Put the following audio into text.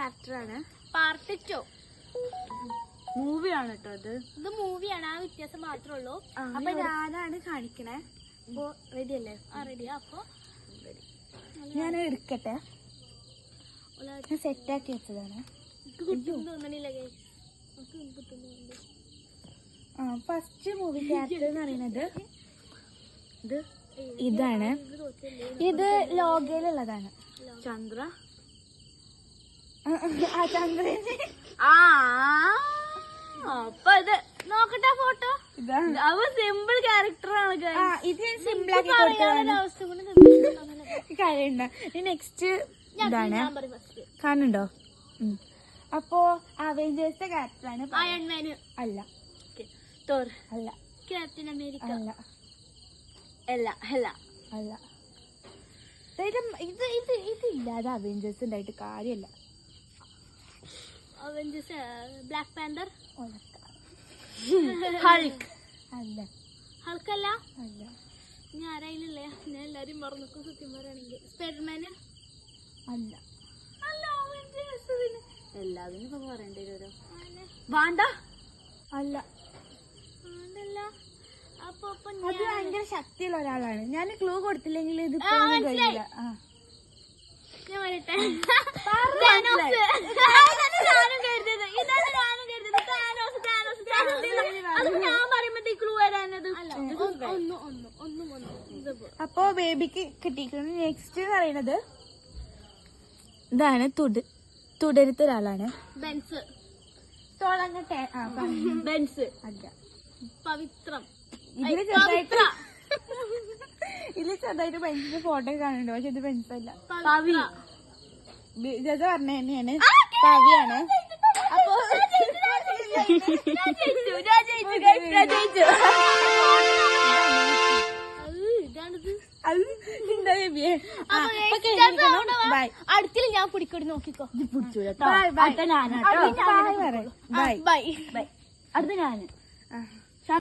ക്യാരക്ടറാണ്. പാർട്ട് 2 മൂവിയാണ് കേട്ടോ ഇത് മൂവിയാണ്. ആ വ്യത്യാസം മാത്രമേ ഉള്ളൂ. അപ്പൊ ഞാനാണ് കാണിക്കണേ. അപ്പൊ റെഡി അല്ലേ? റെഡിയാ. അപ്പൊ ഞാൻ എടുക്കട്ടെ. ഞാൻ സെറ്റാക്കി വെച്ചതാണ്. തോന്നണില്ല. ഫസ്റ്റ് മൂവി ക്യാരക്ടർ എന്ന് പറയുന്നത് ഇതാണ്. ഇത് ലോകയിലുള്ളതാണ്. ചന്ദ്ര ചന്ദ്രന്. അപ്പൊ ഇത് നോക്കട്ടെ ഫോട്ടോ. ഇതാണ് അവ സിമ്പിൾ ക്യാരക്ടറാണ്. ഇത് സിമ്പിൾ ആക്കി കാര്യമുണ്ട്. നെക്സ്റ്റ് ഇതാണ്. കാണുന്നുണ്ടോ? അപ്പോ അവെഞ്ചേഴ്സിന്റെ ക്യാരക്ടറാണ്. അയൺമാൻ അല്ല. തോർ അല്ല. ക്യാപ്റ്റൻ അമേരിക്ക അല്ല. അല്ല. അല്ല. അല്ല. ഇതില്ലാതെ അവെഞ്ചേഴ്സ് ഉണ്ടായിട്ട് കാര്യമല്ല. Avengers Black Panther. ഹൾക്ക് അല്ല. ഹൾക്കല്ല. അല്ല. ഞാൻ ആരായില്ലേ? ഞാൻ എല്ലാരും മറന്നൊക്കെ സത്യം പറയുകയാണെങ്കിൽ സ്പൈഡർമാന്. അല്ല. അല്ല. അവെഞ്ചേഴ്സ് എല്ലാവരും ഇപ്പൊ പറയേണ്ടി വരും. വാണ്ട. അല്ല. അപ്പൊ അത് ഭയങ്കര ശക്തിയുള്ള ഒരാളാണ്. ഞാൻ ക്ലൂ കൊടുത്തില്ലെങ്കിൽ ഇത് കഴിയില്ല. ഞാൻ പറയട്ടെ. അപ്പൊ ബേബിക്ക് കിട്ടിയിരിക്കുന്നത് നെക്സ്റ്റ് എന്ന് പറയുന്നത് ഇതാണ്. തുടരുത്ത ഒരാളാണ്. ബെൻസ്. ബെൻസ് അല്ല. പവിത്രം. ഇതില് ചെറുതായിട്ട് ബെൻസിന്റെ ഫോട്ടോ കാണുന്നുണ്ട്. പക്ഷെ ഇത് ബെൻസല്ല. പവി. ജസ പറഞ്ഞ തന്നെയാണ്. പവിയാണ്. അപ്പൊ അടുത്തില്ല ഞാൻ പിടിക്കടി നോക്കിക്കോ. അടുത്ത ഞാന്. അടുത്ത ഞാന്.